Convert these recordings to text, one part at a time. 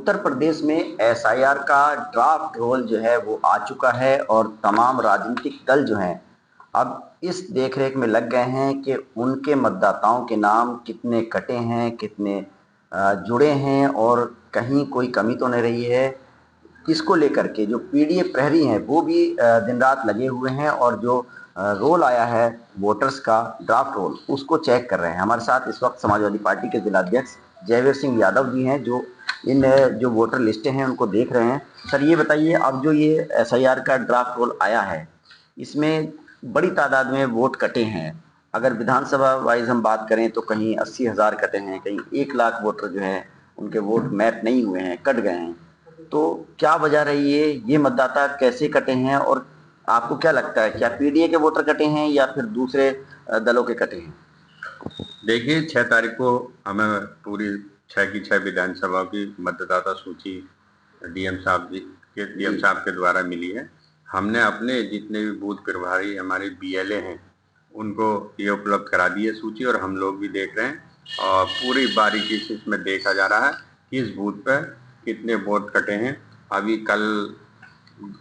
उत्तर प्रदेश में एसआईआर का draft role जो है वो आ चुका है और तमाम राजनीतिक दल जो हैं अब इस देखरेख में लग गए हैं कि उनके मतदाताओं के नाम कितने कटे हैं, कितने जुड़े हैं और कहीं कोई कमी तो नहीं रही है। इसको लेकर के जो पीडीए प्रहरी हैं वो भी दिन रात लगे हुए हैं और जो रोल आया है वोटर्स का ड्राफ्ट रोल उसको चेक कर रहे हैं। हमारे साथ इस वक्त समाजवादी पार्टी के जिलाध्यक्ष जयवीर सिंह यादव जी हैं जो इन जो वोटर लिस्टें हैं उनको देख रहे हैं। सर ये बताइए, अब जो ये एसआईआर का ड्राफ्ट रोल आया है इसमें बड़ी तादाद में वोट कटे हैं। अगर विधानसभा वाइज हम बात करें तो कहीं 80,000 कटे हैं, कहीं 1 लाख वोटर जो है उनके वोट मैप नहीं हुए हैं, कट गए हैं। तो क्या वजह रही है, ये मतदाता कैसे कटे हैं और आपको क्या लगता है क्या पीडीए के वोटर कटे हैं या फिर दूसरे दलों के कटे हैं? देखिए 6 तारीख को हमें पूरी 6 की 6 विधानसभा की मतदाता सूची डीएम साहब के द्वारा मिली है। हमने अपने जितने भी बूथ प्रभारी हमारे बीएलए हैं उनको ये उपलब्ध करा दी है सूची और हम लोग भी देख रहे हैं और पूरी बारीकी से इसमें देखा जा रहा है कि इस बूथ पर कितने वोट कटे हैं। अभी कल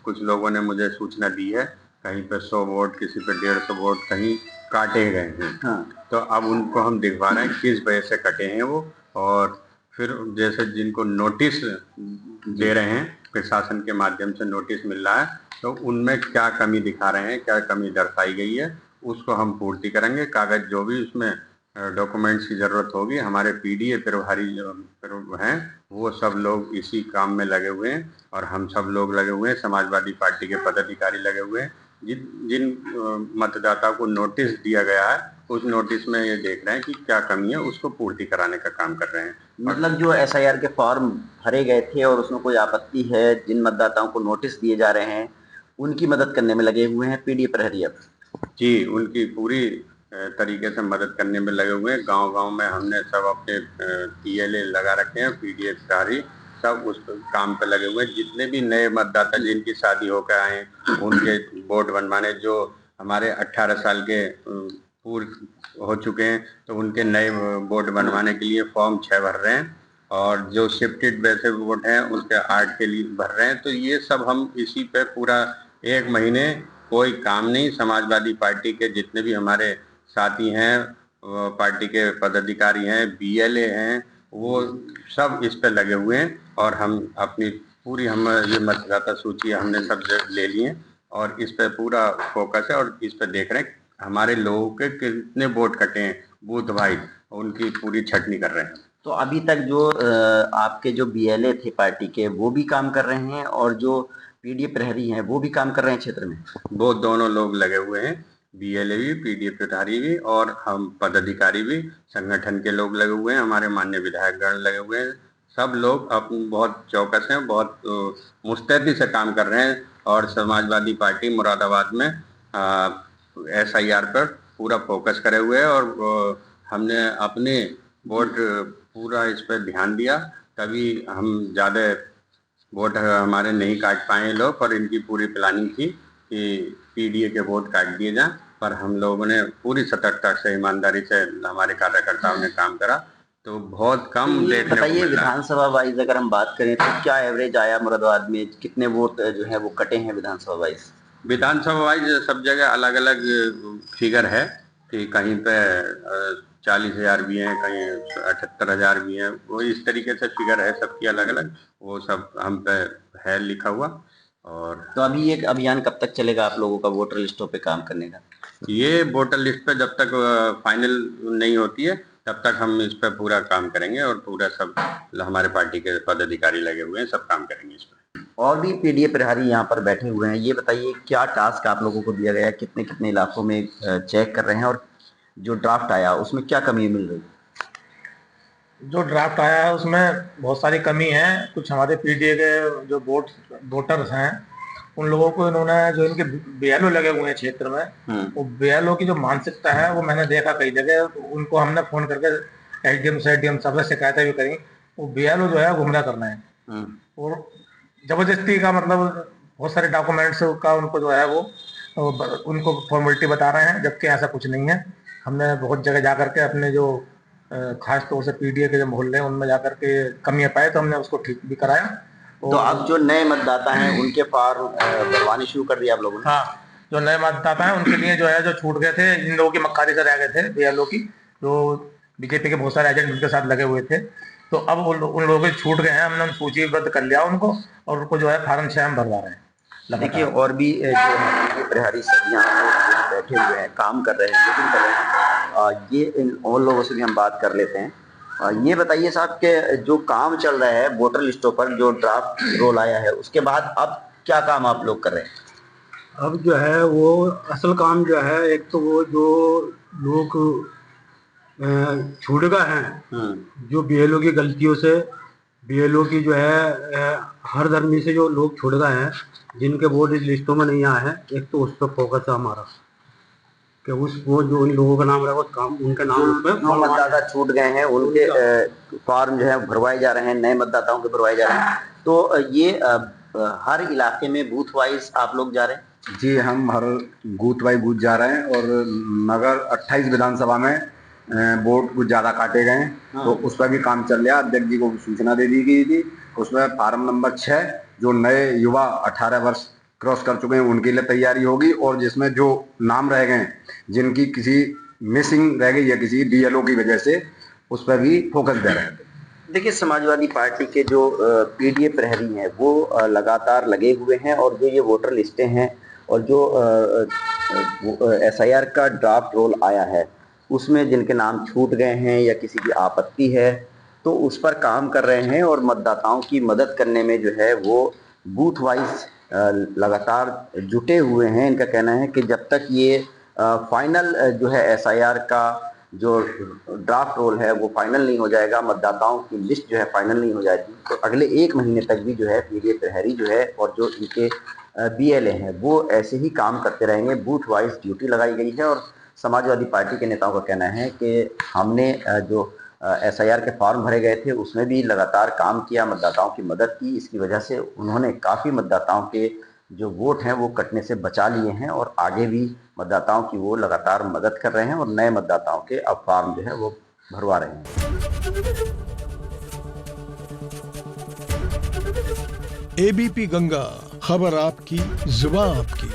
कुछ लोगों ने मुझे सूचना दी है कहीं पे 100 वोट, किसी पे 150 वोट कहीं काटे गए हैं। हाँ। तो अब उनको हम दिखवा रहे हैं किस वजह से कटे हैं वो, और फिर जैसे जिनको नोटिस दे रहे हैं प्रशासन के माध्यम से नोटिस मिल रहा है तो उनमें क्या कमी दिखा रहे हैं, क्या कमी दर्शाई गई है उसको हम पूर्ति करेंगे। कागज जो भी उसमें डॉक्यूमेंट्स की ज़रूरत होगी, हमारे पीडीए प्रभारी जो हैं वो सब लोग इसी काम में लगे हुए हैं और हम सब लोग लगे हुए हैं, समाजवादी पार्टी के पदाधिकारी लगे हुए हैं। जिन मतदाता को नोटिस दिया गया है उस नोटिस में ये देख रहे हैं कि क्या कमी है, उसको पूर्ति कराने का काम कर रहे हैं। मतलब जो एसआईआर के फॉर्म भरे गए थे और उसमें कोई आपत्ति है, जिन मतदाताओं को नोटिस दिए जा रहे हैं उनकी मदद करने में लगे हुए हैं पीडीए प्रहरी। अब जी, उनकी पूरी तरीके से मदद करने में लगे हुए हैं। गांव-गांव में हमने सब अपने पीएलए लगा रखे हैं, पीडीए प्रहरी सब उस काम पे लगे हुए हैं। जितने भी नए मतदाता जिनकी शादी होकर आए हैं उनके वोट बनवाने, जो हमारे 18 साल के पूर्व हो चुके हैं तो उनके नए वोट बनवाने के लिए फॉर्म 6 भर रहे हैं और जो शिफ्टेड वैसे वोट हैं उसके 8 के लिए भर रहे हैं। तो ये सब हम इसी पे पूरा 1 महीने कोई काम नहीं, समाजवादी पार्टी के जितने भी हमारे साथी हैं, पार्टी के पदाधिकारी हैं, बीएलए हैं, वो सब इस पे लगे हुए हैं और हम अपनी पूरी हम ये मतदाता सूची हमने सब ले ली है और इस पे पूरा फोकस है और इस पे देख रहे हैं हमारे लोगों के कितने वोट कटे हैं बूथ वाइज, उनकी पूरी छटनी कर रहे हैं। तो अभी तक जो आपके जो बीएलए थे पार्टी के वो भी काम कर रहे हैं और जो पीडीए प्रहरी हैं वो भी काम कर रहे हैं क्षेत्र में? वो दोनों लोग लगे हुए हैं, बीएलए भी, पीडीए प्रभारी भी और हम पदाधिकारी भी, संगठन के लोग लगे हुए हैं, हमारे माननीय विधायकगण लगे हुए हैं। सब लोग अपने बहुत चौकस हैं, बहुत मुस्तैदी से काम कर रहे हैं और समाजवादी पार्टी मुरादाबाद में एसआईआर पर पूरा फोकस करे हुए है और हमने अपने वोट पूरा इस पर ध्यान दिया, तभी हम ज़्यादा वोट हमारे नहीं काट पाए लोग और इनकी पूरी प्लानिंग थी कि पीडीए के वोट काट दिए जाएं, पर हम लोगों ने पूरी सतर्कता से ईमानदारी से हमारे कार्यकर्ताओं ने काम करा तो बहुत कम देखने को बताइए। विधानसभा वाइज अगर हम बात करें तो क्या एवरेज आया मुरादाबाद में, कितने वोट जो है वो कटे हैं विधानसभा वाइज? विधानसभा वाइज सब जगह अलग अलग फिगर है कि कहीं पे 40,000 भी हैं, कहीं 78,000 भी हैं, वो इस तरीके से फिगर है सबकी अलग अलग, वो सब हम पे है लिखा हुआ। और तो अभी ये अभियान कब तक चलेगा आप लोगों का वोटर लिस्टों पे काम करने का? ये वोटर लिस्ट पे जब तक फाइनल नहीं होती है तब तक हम इस पे पूरा काम करेंगे और पूरा सब हमारे पार्टी के पदाधिकारी लगे हुए हैं, सब काम करेंगे इस पर। और भी पीडीए प्रहरी यहाँ पर बैठे हुए हैं, ये बताइए क्या टास्क आप लोगों को दिया गया है, कितने कितने इलाकों में चेक कर रहे हैं और जो ड्राफ्ट आया उसमें क्या कमी मिल रही है? जो ड्राफ्ट आया है उसमें बहुत सारी कमी है। कुछ हमारे पीडीए के जो वोटर्स हैं उन लोगों को इन्होंने, जो इनके बीएलओ लगे हुए हैं क्षेत्र में, वो बीएलओ की जो मानसिकता है वो मैंने देखा कई जगह, तो उनको हमने फोन करके एसडीएम से एसडीएम सब शिकायतें भी करी। वो बीएलओ जो है गुमराह करना है और जबरदस्ती का, मतलब बहुत सारे डॉक्यूमेंट्स का उनको जो है वो उनको फॉर्मेलिटी बता रहे हैं, जबकि ऐसा कुछ नहीं है। हमने बहुत जगह जा करके अपने जो खास तौर से पीडीए के जो मोहल्ले हैं उनमें जाकर के कमियां पाए तो हमने उसको ठीक भी कराया। तो अब जो नए मतदाता हैं उनके फॉर्म भरवाने शुरू कर दिया आप लोगों ने? हाँ, जो नए मतदाता हैं उनके लिए जो है, जो छूट गए थे, इन लोगों की मक्कारी से रह गए थे, बीएलओ की, जो बीजेपी के बहुत सारे एजेंट उनके साथ लगे हुए थे, तो अब उन लोगों के छूट गए हैं। हमने सूचीबद्ध कर लिया उनको और उनको जो है फार्म 6 हम भरवा रहे हैं। देखिए और भी जो है प्रहरी सब यहाँ बैठे हुए हैं, काम कर रहे हैं, मीटिंग कर रहे हैं। ये उन लोगों से भी हम बात कर लेते हैं। ये बताइए साहब कि जो काम चल रहा है वोटर लिस्टों पर, जो ड्राफ्ट रोल आया है, उसके बाद अब क्या काम आप लोग कर रहे हैं? अब जो है वो असल काम जो है, एक तो वो जो लोग छूट गए हैं, जो बीएलओ की गलतियों से, बीएलओ की जो है हर धर्मी से जो लोग छूट गए हैं, जिनके वोट इस लिस्टों में नहीं आए हैं, एक तो उस पर फोकस है हमारा कि वो जो उन लोगों का नाम रहेगा उस काम, उनके नाम उसमें जो मतदाता छूट गए हैं उनके फॉर्म जो है भरवाए जा रहे हैं, नए मतदाताओं के भरवाए जा रहे हैं। तो ये हर इलाके में बूथ वाइज आप लोग जा रहे हैं? जी, हम हर बूथ बाई बूथ जा रहे हैं और नगर 28 विधानसभा में वोट कुछ ज़्यादा काटे गए हैं। तो उस पर भी काम चल रहा है। अध्यक्ष जी को सूचना दे दी गई थी। उसमें फार्म नंबर 6 जो नए युवा 18 वर्ष क्रॉस कर चुके हैं उनके लिए तैयारी होगी, और जिसमें जो नाम रह गए हैं, जिनकी किसी मिसिंग रह गई है किसी बीएलओ की वजह से, उस पर भी फोकस दे रहे हैं। देखिए समाजवादी पार्टी के जो पीडीए प्रहरी हैं वो लगातार लगे हुए हैं, और जो ये वोटर लिस्टें हैं और जो एसआईआर का ड्राफ्ट रोल आया है उसमें जिनके नाम छूट गए हैं या किसी की आपत्ति है तो उस पर काम कर रहे हैं, और मतदाताओं की मदद करने में जो है वो बूथ वाइज लगातार जुटे हुए हैं। इनका कहना है कि जब तक ये फाइनल जो है एसआईआर का जो ड्राफ्ट रोल है वो फाइनल नहीं हो जाएगा, मतदाताओं की लिस्ट जो है फाइनल नहीं हो जाएगी, तो अगले 1 महीने तक भी जो है पीडीए प्रहरी जो है और जो इनके बीएलए हैं वो ऐसे ही काम करते रहेंगे। बूथ वाइज ड्यूटी लगाई गई है, और समाजवादी पार्टी के नेताओं का कहना है कि हमने जो एसआईआर के फॉर्म भरे गए थे उसमें भी लगातार काम किया, मतदाताओं की मदद की। इसकी वजह से उन्होंने काफ़ी मतदाताओं के जो वोट हैं वो कटने से बचा लिए हैं, और आगे भी मतदाताओं की वो लगातार मदद कर रहे हैं, और नए मतदाताओं के अब फॉर्म जो है वो भरवा रहे हैं। एबीपी गंगा, खबर आपकी, जुबान आपकी।